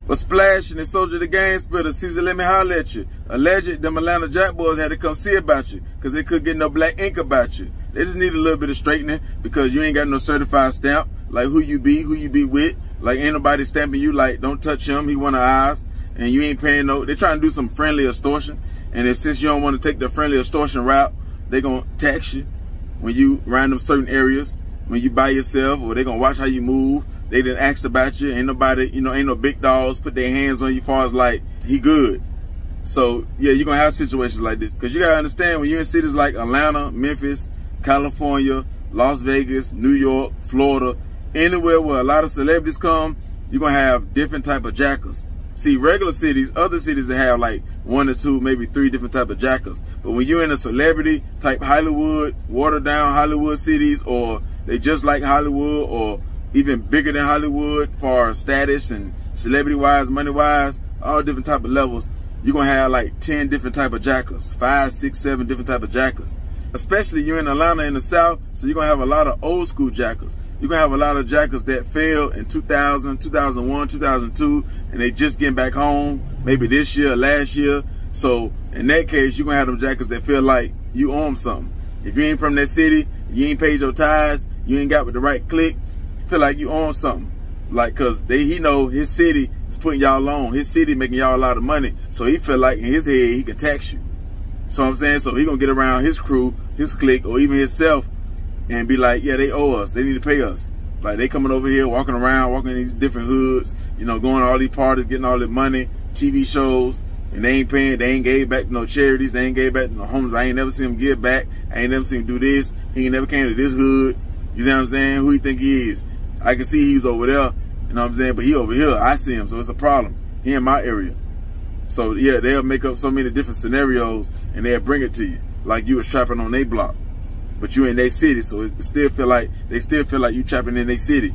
But Splash and the Soldier the Game Spitter, Caesar, let me holler at you. Alleged, them Atlanta JackBoys had to come see about you because they couldn't get no black ink about you. They just need a little bit of straightening because you ain't got no certified stamp, like who you be with. Like ain't nobody stamping you like, don't touch him, he one of ours. And you ain't paying no, they trying to do some friendly extortion. And if since you don't want to take the friendly extortion route, they gonna tax you when you around them certain areas, when you by yourself, or they gonna watch how you move. They didn't ask about you. Ain't nobody, you know, ain't no big dogs put their hands on you far as like, he good. So, yeah, you're going to have situations like this. Because you got to understand, when you're in cities like Atlanta, Memphis, California, Las Vegas, New York, Florida, anywhere where a lot of celebrities come, you're going to have different type of jackers. See, regular cities, other cities that have like 1 or 2, maybe 3 different type of jackers. But when you're in a celebrity type Hollywood, watered down Hollywood cities, or they just like Hollywood, or even bigger than Hollywood for status and celebrity-wise, money-wise, all different type of levels, you're going to have like 10 different type of jackers, 5, 6, 7 different type of jackers. Especially you're in Atlanta in the South, so you're going to have a lot of old school jackers. You're going to have a lot of jackers that failed in 2000, 2001, 2002, and they just getting back home, maybe this year or last year. So in that case, you're going to have them jackers that feel like you owe them something. If you ain't from that city, you ain't paid your tithes, you ain't got with the right clique, feel like you own something, like, cause he know his city is putting y'all on, his city making y'all a lot of money, so he feel like in his head he can tax you. So I'm saying, so he gonna get around his crew, his clique, or even himself, and be like, yeah, they owe us, they need to pay us. Like they coming over here, walking around, walking in these different hoods, you know, going to all these parties, getting all this money, TV shows, and they ain't paying, they ain't gave back to no charities, they ain't gave back to no homeless. I ain't never seen him give back, I ain't never seen him do this, he ain't never came to this hood. You see what I'm saying? Who he think he is? I can see he's over there, you know what I'm saying? But he over here, I see him, so it's a problem. He in my area. So yeah, they'll make up so many different scenarios and they'll bring it to you. Like you was trapping on their block. But you in their city, so it still feel like, they still feel like you trapping in their city.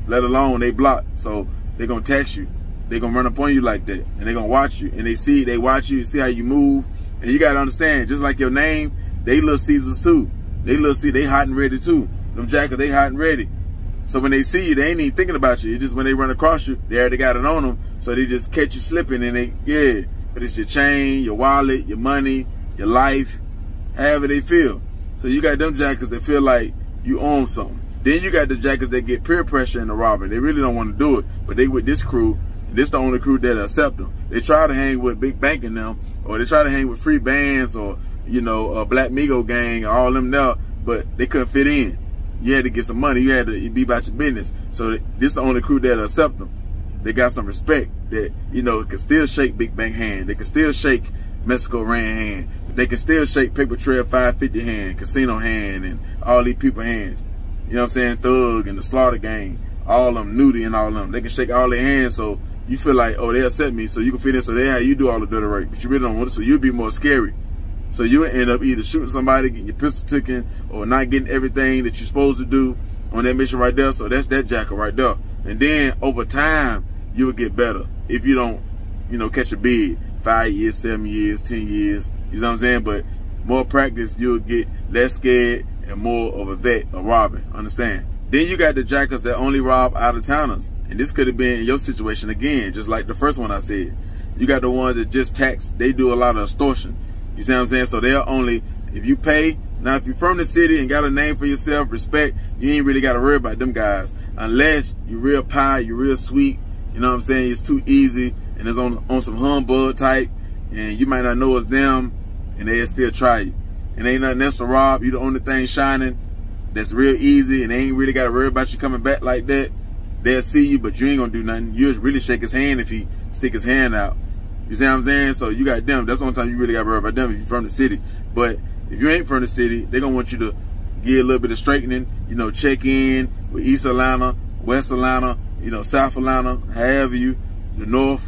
Let alone they block. So they're gonna tax you. They're gonna run up on you like that. And they're gonna watch you. And they watch you, see how you move. And you gotta understand, just like your name, they little Caesars too. They hot and ready too. Them jackers, they hot and ready. So when they see you, they ain't even thinking about you. It's just when they run across you, they already got it on them. So they just catch you slipping and they, yeah. But it's your chain, your wallet, your money, your life, however they feel. So you got them jackers that feel like you own something. Then you got the jackers that get peer pressure in the robbing. They really don't want to do it, but they with this crew. This the only crew that accept them. They try to hang with Big Bank and them, or they try to hang with Free Bands, or you know, a Black Migo gang, all them there, but they couldn't fit in. You had to get some money. You had to be about your business. So this is the only crew that accept them. They got some respect that, you know, can still shake Big Bank hand. They can still shake Mexico Ran hand. They can still shake Paper Trail 550 hand, Casino hand, and all these people hands. You know what I'm saying? Thug and the Slaughter Gang, all of them, Nudie and all of them. They can shake all their hands, so you feel like, oh, they accept me, so you can fit in, so they how you do all the dirty work. But you really don't want to, so you'll be more scary. So you end up either shooting somebody, getting your pistol taken, or not getting everything that you're supposed to do on that mission right there. So that's that jacker right there. And then over time, you will get better if you don't, you know, catch a bid. 5 years, 7 years, 10 years. You know what I'm saying? But more practice, you'll get less scared and more of a vet of robbing. Understand? Then you got the jackers that only rob out of towners. And this could have been in your situation again, just like the first one I said. You got the ones that just tax. They do a lot of extortion. You see what I'm saying? So they'll only, if you pay, now if you're from the city and got a name for yourself, respect, you ain't really got to worry about them guys. Unless you're real pie, you're real sweet, you know what I'm saying? It's too easy and it's on some humbug type and you might not know it's them and they'll still try you. And ain't nothing else to rob. You the only thing shining that's real easy and they ain't really got to worry about you coming back like that. They'll see you, but you ain't going to do nothing. You'll really shake his hand if he stick his hand out. You see what I'm saying? So you got them. That's the only time you really got to worry about them if you're from the city. But if you ain't from the city, they're going to want you to get a little bit of straightening, you know, check in with East Atlanta, West Atlanta, you know, South Atlanta, however you, the North,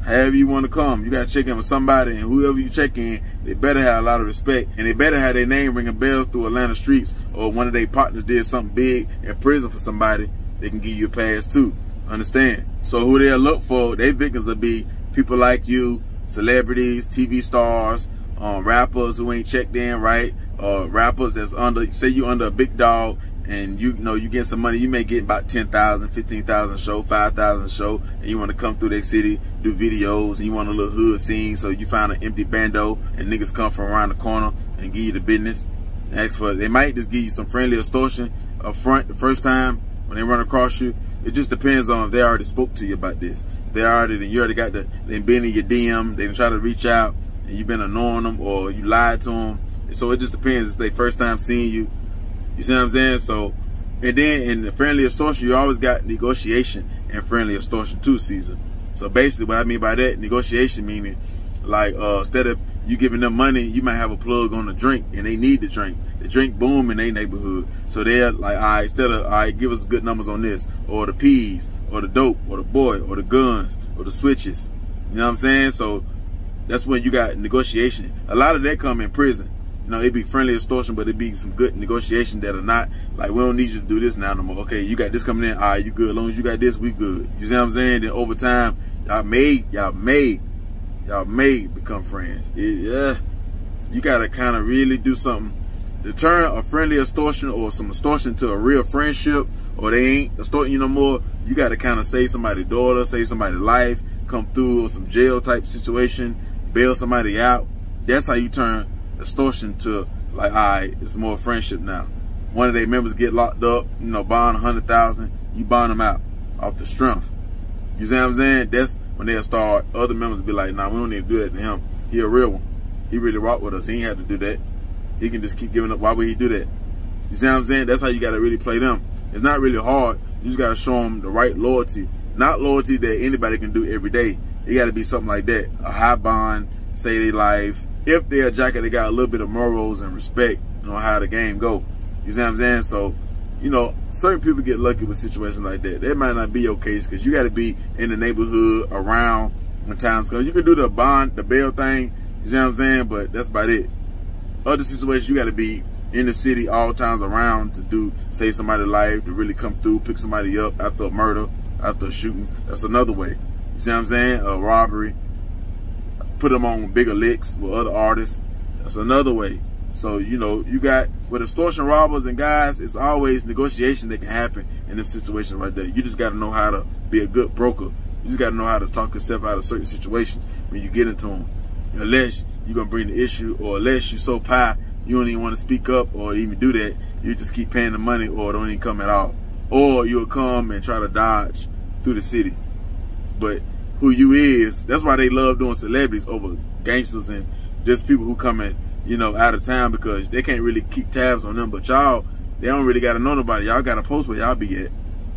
however you want to come. You got to check in with somebody, and whoever you check in, they better have a lot of respect, and they better have their name ringing bells through Atlanta streets, or one of their partners did something big in prison for somebody, they can give you a pass too. Understand? So who they'll look for, their victims will be people like you, celebrities, TV stars, rappers who ain't checked in right, rappers that's under, say you under a big dog and you know you get some money, you may get about 10,000, 15,000 a show, 5,000 a show, and you want to come through that city, do videos, and you want a little hood scene, so you find an empty bando, and niggas come from around the corner and give you the business. Ask for it. They might just give you some friendly extortion up front the first time when they run across you. It just depends on if they already spoke to you about this. If they already, then you already got they've been in your DM, they try to reach out, and you've been annoying them, or you lied to them. So it just depends. It's their first time seeing you. You see what I'm saying? So, and then in the friendly extortion, you always got negotiation and friendly extortion too, Caesar. So basically what I mean by that, negotiation meaning like instead of you giving them money, you might have a plug on the drink and they need the drink. The drink boom in their neighborhood. So they're like, all right, instead of, all right, give us good numbers on this, or the peas, or the dope, or the boy, or the guns, or the switches. You know what I'm saying? So that's when you got negotiation. A lot of that come in prison. You know, it'd be friendly extortion, but it'd be some good negotiation that are not like, we don't need you to do this now no more. Okay, you got this coming in, all right, you good. As long as you got this, we good. You see what I'm saying? Then over time, y'all may become friends. Yeah, you gotta kind of really do something to turn a friendly extortion or some extortion to a real friendship, or they ain't extorting you no more. You gotta kind of save somebody's daughter, save somebody's life, come through or some jail type situation, bail somebody out. That's how you turn extortion to like, all right, it's more friendship now. One of their members get locked up, you know, bond 100,000, you bond them out off the strength. You see what I'm saying? That's when they'll start, other members be like, nah, we don't need to do that to him. He a real one. He really rocked with us. He ain't had to do that. He can just keep giving up. Why would he do that? You see what I'm saying? That's how you got to really play them. It's not really hard. You just got to show them the right loyalty. Not loyalty that anybody can do every day. It got to be something like that. A high bond, say their life. If they're a jacket, they got a little bit of morals and respect on how the game go. You see what I'm saying? So, you know, certain people get lucky with situations like that. That might not be your case because you got to be in the neighborhood around when times come. You can do the bond, the bail thing. You see what I'm saying? But that's about it. Other situations, you got to be in the city all times around to do, save somebody's life, to really come through, pick somebody up after a murder, after a shooting. That's another way. You see what I'm saying? A robbery. Put them on bigger licks with other artists. That's another way. So, you know, you got, with extortion robbers and guys, it's always negotiation that can happen in them situations right there. You just got to know how to be a good broker. You just got to know how to talk yourself out of certain situations when you get into them. Unless you're going to bring the issue, or unless you're so pie, you don't even want to speak up or even do that. You just keep paying the money or don't even come at all. Or you'll come and try to dodge through the city. But who you is, that's why they love doing celebrities over gangsters and just people who come in, you know, out of town, because they can't really keep tabs on them. But y'all, they don't really got to know nobody. Y'all got to post where y'all be at.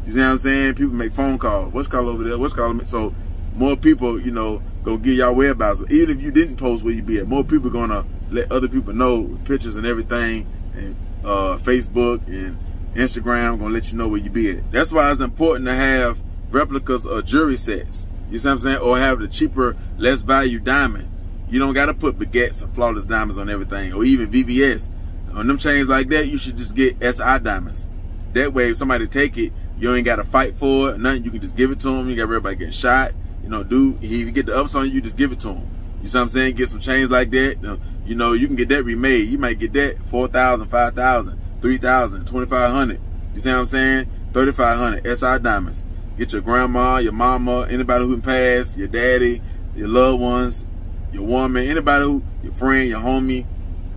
You see what I'm saying? People make phone calls. What's called over there? What's called? So more people, you know, go get y'all whereabouts. Even if you didn't post where you be at, more people gonna let other people know, pictures and everything, and Facebook and Instagram gonna let you know where you be at. That's why it's important to have replicas of jewelry sets. You see what I'm saying? Or have the cheaper, less value diamond. You don't gotta put baguettes and flawless diamonds on everything, or even VVS. On them chains like that, you should just get SI diamonds. That way, if somebody take it, you ain't gotta fight for it, nothing. You can just give it to them. You got everybody getting shot. You know, dude, if you get the ups on you, just give it to him. You see what I'm saying? Get some chains like that. You know, you can get that remade. You might get that 4,000, 5,000, 3,000, 2,500. You see what I'm saying? 3,500 SI diamonds. Get your grandma, your mama, anybody who passed, your daddy, your loved ones, your woman, anybody who, your friend, your homie,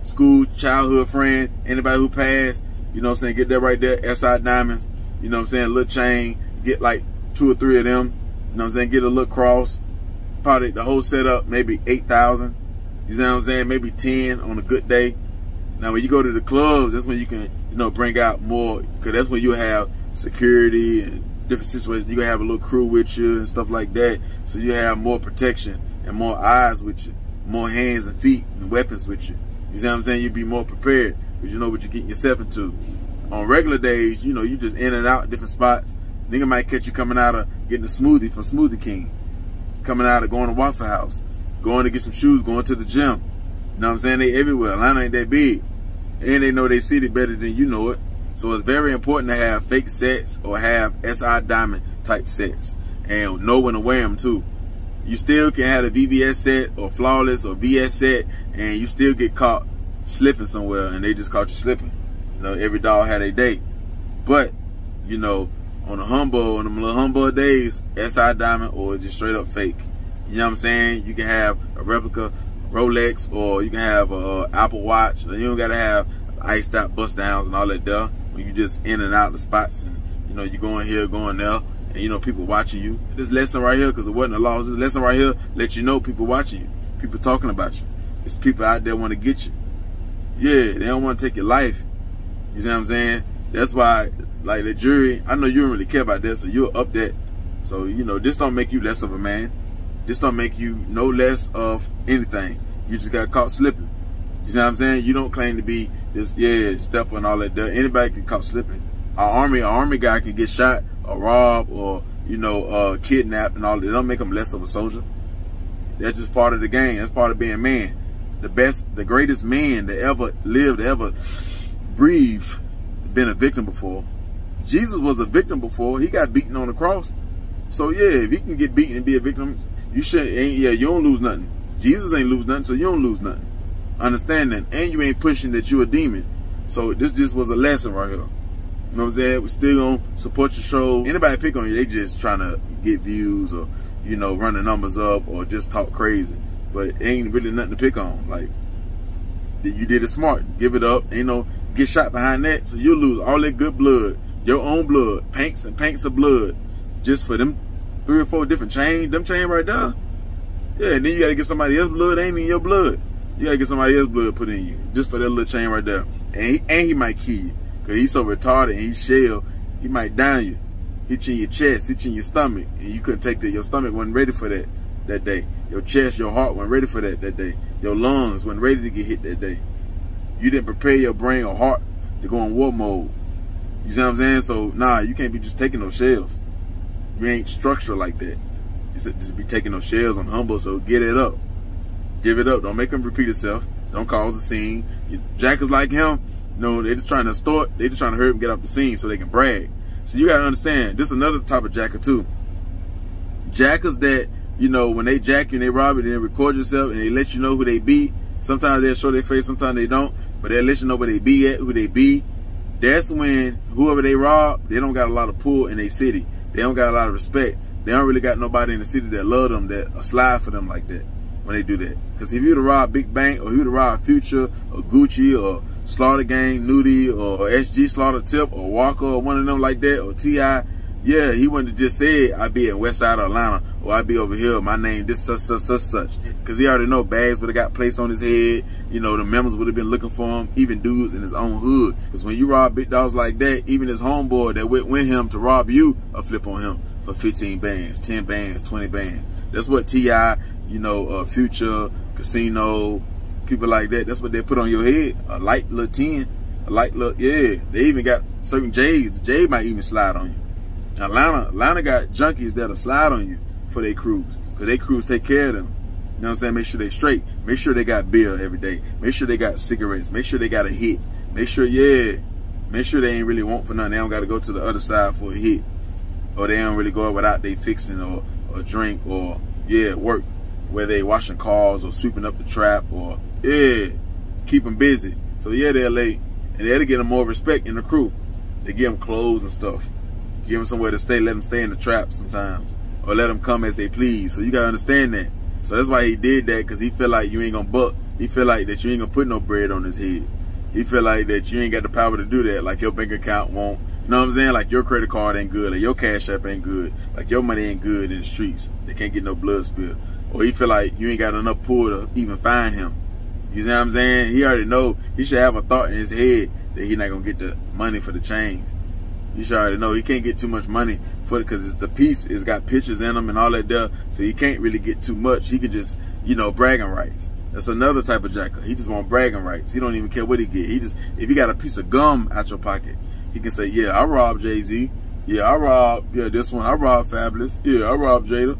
school, childhood friend, anybody who passed. You know what I'm saying? Get that right there, SI diamonds. You know what I'm saying? A little chain. Get like 2 or 3 of them. You know what I'm saying? Get a little cross. Probably the whole setup, maybe 8,000. You see what I'm saying? Maybe 10 on a good day. Now, when you go to the clubs, that's when you can, you know, bring out more, because that's when you have security and different situations. You can have a little crew with you and stuff like that. So you have more protection and more eyes with you, more hands and feet and weapons with you. You see what I'm saying? You'd be more prepared because you know what you're getting yourself into. On regular days, you know, you just in and out different spots. Nigga might catch you coming out of getting a smoothie from Smoothie King, coming out of going to Waffle House, going to get some shoes, going to the gym. You know what I'm saying? They everywhere. Atlanta ain't that big. And they know they city better than you know it. So it's very important to have fake sets or have SI diamond type sets and know when to wear them too. You still can have a VVS set or flawless or VS set and you still get caught slipping somewhere and they just caught you slipping. You know, every dog had a day. But, you know, on the humble, on them little humble days, SI diamond or just straight up fake. You know what I'm saying? You can have a replica Rolex, or you can have a Apple Watch. You don't gotta have iced out bust downs and all that there. When you just in and out the spots, and you know you going here, going there, and you know people watching you. This lesson right here, because it wasn't a law. This lesson right here let you know people watching you, people talking about you. It's people out there want to get you. Yeah, they don't want to take your life. You see what I'm saying? That's why, like the jury, I know you don't really care about that, so you'll up that. So you know, this don't make you less of a man. This don't make you no less of anything. You just got caught slipping. You see what I'm saying? You don't claim to be this, stepper and all that. Anybody can caught slipping. An army guy can get shot or robbed or, you know, kidnapped and all that. It don't make him less of a soldier. That's just part of the game. That's part of being a man. The greatest man that ever lived, ever breathed, been a victim before. Jesus was a victim before. He got beaten on the cross. So yeah, if he can get beaten and be a victim, you don't lose nothing. Jesus ain't lose nothing, so you don't lose nothing. Understand that. And you ain't pushing that you a demon. So this just was a lesson right here. You know what I'm saying? We still gonna support your show. Anybody pick on you, they just trying to get views or, you know, run the numbers up or just talk crazy. But it ain't really nothing to pick on. Like, you did it smart. Give it up. Ain't no get shot behind that. So you'll lose all that good blood. Your own blood. Paints and paints of blood. Just for them 3 or 4 different chains. Them chain right there. Yeah, and then you gotta get somebody else's blood. Ain't in your blood. You gotta get somebody else's blood put in you. Just for that little chain right there. And he might kill you. Cause he's so retarded and he's shell. He might down you. Hit you in your chest. Hit you in your stomach. And you couldn't take that. Your stomach wasn't ready for that day. Your chest, your heart wasn't ready for that day. Your lungs wasn't ready to get hit that day. You didn't prepare your brain or heart to go in war mode. You see what I'm saying? So, nah, you can't be just taking those shells. You ain't structured like that. You said just be taking those shells on humble, so get it up. Give it up. Don't make him repeat himself. Don't cause a scene. Jackers like him, you know, they just trying to extort. They just trying to hurry him get up the scene so they can brag. So you got to understand, this is another type of jacker too. Jackers that, you know, when they jack you and they rob you, they record yourself and they let you know who they be. Sometimes they'll show their face, sometimes they don't. But they'll let you know where they be at, who they be. That's when whoever they rob, they don't got a lot of pull in their city. They don't got a lot of respect. They don't really got nobody in the city that love them, that slide for them like that when they do that. Because if you would have robbed Big Bank, or you would have robbed Future, or Gucci, or Slaughter Gang, Nudie, or SG Slaughter Tip, or Walker, or one of them like that, or T.I., yeah, he wouldn't have just said, I'd be in West Side of Atlanta, or I'd be over here, my name this such. Because he already know bags would have got placed on his head, you know, the members would have been looking for him, even dudes in his own hood. Because when you rob big dogs like that, even his homeboy that went with him to rob you, a flip on him for 15 bands, 10 bands, 20 bands. That's what T.I., you know, Future, Casino, people like that, that's what they put on your head. A light little 10, a light little, yeah. They even got certain J's. The J might even slide on you. Atlanta got junkies that'll slide on you for their crews. Because their crews take care of them. You know what I'm saying? Make sure they straight. Make sure they got beer every day. Make sure they got cigarettes. Make sure they got a hit. Make sure, make sure they ain't really want for nothing. They don't got to go to the other side for a hit. Or they don't really go without they fixing or drink or, work. Where they washing cars or sweeping up the trap or, keep them busy. So, they're late. And they'll get them more respect in the crew. They give them clothes and stuff. Give them somewhere to stay. Let them stay in the trap sometimes. Or let them come as they please. So you got to understand that. So that's why he did that, because he feel like you ain't going to buck. He feel like that you ain't going to put no bread on his head. He feel like that you ain't got the power to do that. Like your bank account won't. You know what I'm saying? Like your credit card ain't good. Like your cash app ain't good. Like your money ain't good in the streets. They can't get no blood spill. Or he feel like you ain't got enough pull to even find him. You see what I'm saying? He already know. He should have a thought in his head that he not going to get the money for the chains. You should already know he can't get too much money for it, because the piece has got pictures in them and all that there. So he can't really get too much. He could just, you know, bragging rights. That's another type of jacker. He just want bragging rights. He don't even care what he get. He just, if you got a piece of gum out your pocket, he can say, yeah, I robbed Jay-Z. Yeah, I robbed, this one. I robbed Fabulous. Yeah, I robbed Jada.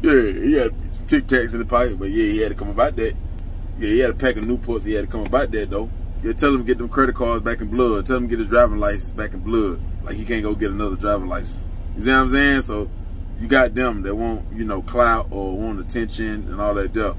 Yeah, he had Tic Tacs in the pocket, but yeah, he had to come about that. Yeah, he had a pack of Newports. He had to come about that though. Yeah, tell him to get them credit cards back in blood. Tell him to get his driving license back in blood. Like he can't go get another driving license. You see what I'm saying? So you got them that want, you know, clout or want attention and all that stuff.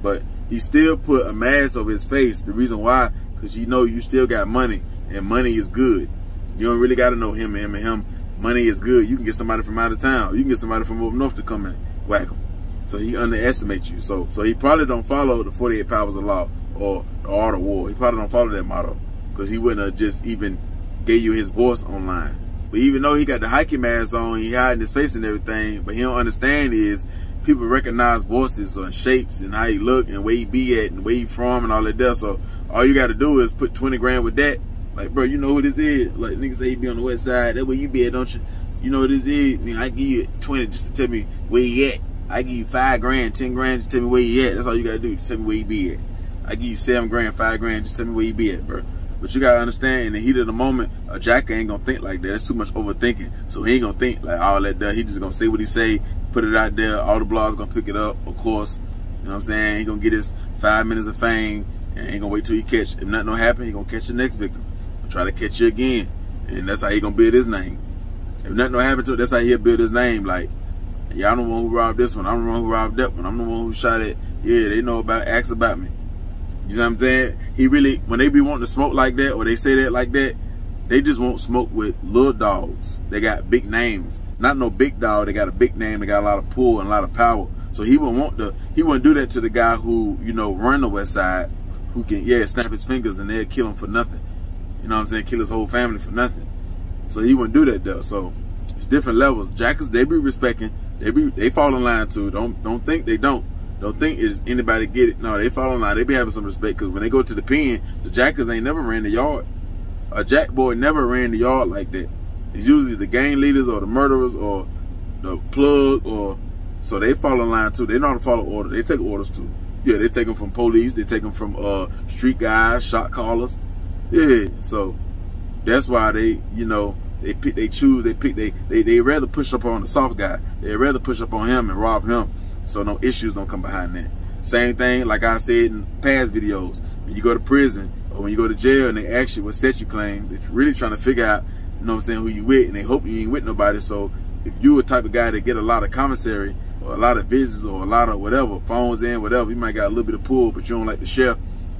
But he still put a mask over his face. The reason why, because you know you still got money, and money is good. You don't really got to know him and him. Money is good. You can get somebody from out of town. You can get somebody from up north to come and whack him. So he underestimates you. So he probably don't follow the 48 powers of law or the art of war. He probably don't follow that motto, because he wouldn't have just even gave you his voice online. But even though he got the hiking mask on, he hiding his face and everything, but he don't understand is people recognize voices and shapes and how he look and where he be at and where he from and all that there. So all you got to do is put 20 grand with that. Like, bro, you know who this is. Like, niggas say he be on the west side. That's where you be at, don't you? You know who this is. I mean, I give you 20 just to tell me where he at. I give you 5 grand, 10 grand, just tell me where he at. That's all you got to do. Just tell me where he be at. I give you 7 grand, 5 grand, just tell me where he be at, bro. But you gotta understand, in the heat of the moment, a jacker ain't gonna think like that. That's too much overthinking. So he ain't gonna think like all that there. He just gonna say what he say, put it out there. All the blogs gonna pick it up, of course. You know what I'm saying? He gonna get his 5 minutes of fame, and he ain't gonna wait till he catch. If nothing don't happen, he gonna catch the next victim. He'll try to catch you again, and that's how he gonna build his name. If nothing don't happen to it, that's how he'll build his name. Like, yeah, I'm the one who robbed this one. I'm the one who robbed that one. I'm the one who shot it. Yeah, they know about, ask about me. You know what I'm saying? He really, when they be wanting to smoke like that, or they say that like that, they just won't smoke with little dogs. They got big names. Not no big dog, they got a big name, they got a lot of pull and a lot of power. So he wouldn't do that to the guy who, you know, run the west side, who can, yeah, snap his fingers and they'll kill him for nothing. You know what I'm saying? Kill his whole family for nothing. So he wouldn't do that though. So it's different levels. Jackers, they be respecting, they fall in line too. Don't think they don't. Don't think is anybody get it. No, they fall in line. They be having some respect, because when they go to the pen, the jackers ain't never ran the yard. A jack boy never ran the yard like that. It's usually the gang leaders or the murderers or the plug, or so they fall in line too. They know how to follow orders. They take orders too. Yeah, they take them from police. They take them from street guys, shot callers. Yeah, so that's why they, you know, they rather push up on the soft guy. They rather push up on him and rob him, so no issues don't come behind that. Same thing, like I said in past videos, when you go to prison or when you go to jail and they ask you what set you claim, they're really trying to figure out, you know what I'm saying, who you with, and they hope you ain't with nobody. So if you a type of guy that get a lot of commissary or a lot of visits or a lot of whatever, phones in, whatever, you might got a little bit of pull, but you don't like to share.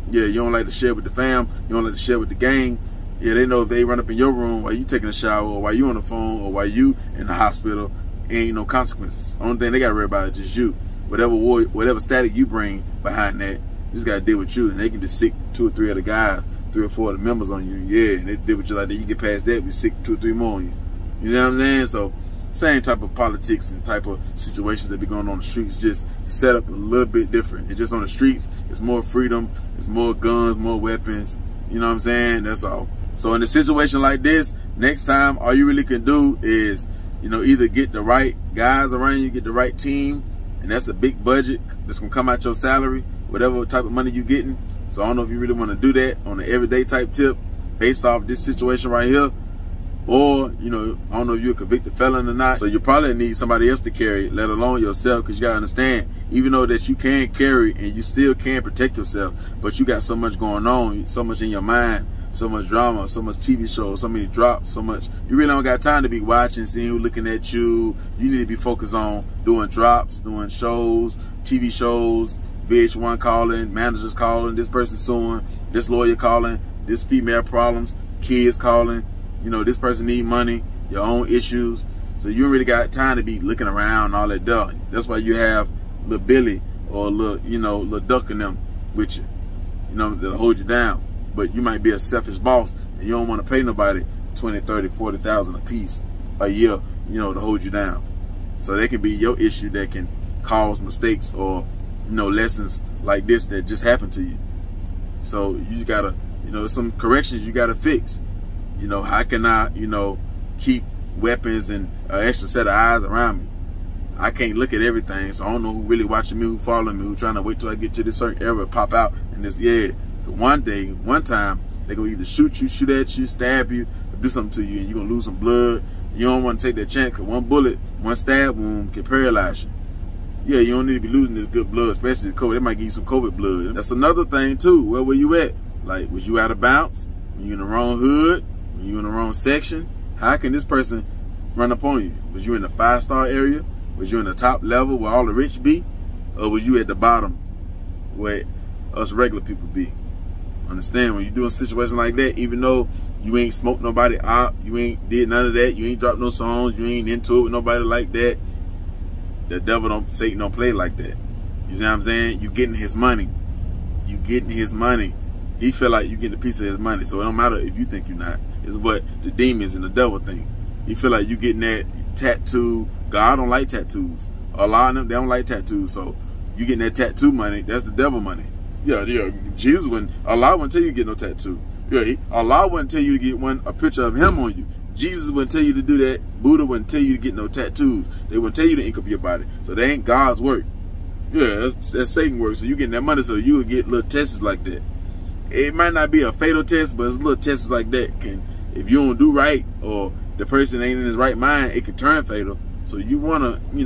Yeah, you don't like to share with the fam, you don't like to share with the gang. Yeah, they know if they run up in your room while you taking a shower or while you on the phone or while you in the hospital, ain't no consequences. Only thing they got to worry about is just you. Whatever static you bring behind that, you just got to deal with you. And they can just sick 2 or 3 other guys, 3 or 4 of the members on you. Yeah, and they deal with you like that. You get past that, we sick 2 or 3 more on you. You know what I'm saying? So same type of politics and type of situations that be going on the streets, just set up a little bit different. It's just on the streets, it's more freedom, it's more guns, more weapons. You know what I'm saying? That's all. So in a situation like this, next time, all you really can do is, you know, either get the right guys around you, get the right team, and that's a big budget that's gonna come out your salary, whatever type of money you're getting. So I don't know if you really want to do that on an everyday type tip based off this situation right here, or, you know, I don't know if you're a convicted felon or not. So you probably need somebody else to carry it, let alone yourself, because you gotta understand, even though that you can carry and you still can protect yourself, but you got so much going on, so much in your mind, so much drama, so much TV shows, so many drops, so much. You really don't got time to be watching, seeing who looking at you. You need to be focused on doing drops, doing shows, TV shows, VH1 calling, managers calling, this person suing, this lawyer calling, this female problems, kids calling, you know, this person need money, your own issues. So you don't really got time to be looking around and all that duh. That's why you have little Billy or little, you know, little Duck in them with you, you know, that'll hold you down. But you might be a selfish boss and you don't want to pay nobody 20, 30, 40,000 a piece a year, you know, to hold you down. So that can be your issue that can cause mistakes or, you know, lessons like this that just happened to you. So you gotta, you know, some corrections you gotta fix. You know, how can I, you know, keep weapons and an extra set of eyes around me? I can't look at everything, so I don't know who really watching me, who following me, who trying to wait till I get to this certain area, pop out, and this, yeah. One time, they're going to either shoot you, shoot at you, stab you, or do something to you, and you're going to lose some blood. You don't want to take that chance, because one bullet, one stab wound can paralyze you. Yeah, you don't need to be losing this good blood, especially the COVID. They might give you some COVID blood. That's another thing, too. Where were you at? Like, was you out of bounds? Were you in the wrong hood? Were you in the wrong section? How can this person run up on you? Was you in the 5-star area? Was you in the top level where all the rich be? Or was you at the bottom where us regular people be? Understand, when you do a situation like that, even though You ain't smoked nobody out. You ain't did none of that. You ain't dropped no songs. You ain't into it with nobody like that. The devil Satan don't play like that. You see what I'm saying? You getting his money. You getting his money. He feel like you getting a piece of his money. So it don't matter if you think you're not. It's what the demons and the devil think. He feel like you getting that tattoo. God don't like tattoos. A lot of them, they don't like tattoos. So you getting that tattoo money, that's the devil money. Yeah. Jesus wouldn't, Allah wouldn't tell you to get no tattoo. Yeah, Allah wouldn't tell you to get a picture of him on you. Jesus wouldn't tell you to do that. Buddha wouldn't tell you to get no tattoos. They wouldn't tell you to ink up your body. So they ain't God's work. Yeah, that's Satan work. So you getting that money so you would get little tests like that. It might not be a fatal test, but it's little tests like that. If you don't do right or the person ain't in his right mind, it can turn fatal. So you wanna, you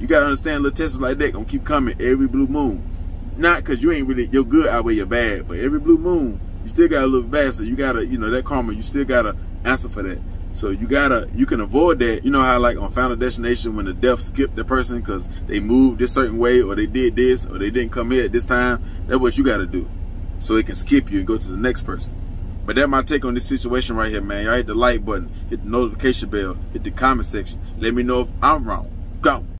gotta understand little tests like that gonna keep coming every blue moon. Not because you ain't really, your good outweigh your bad, but every blue moon, you still got a little bad. So you gotta, that karma, you still gotta answer for that. So you can avoid that. You know how like on Final Destination when the death skipped the person because they moved this certain way or they did this or they didn't come here at this time? That's what you gotta do. So it can skip you and go to the next person. But that's my take on this situation right here, man. Y'all hit the like button, hit the notification bell, hit the comment section. Let me know if I'm wrong. Go.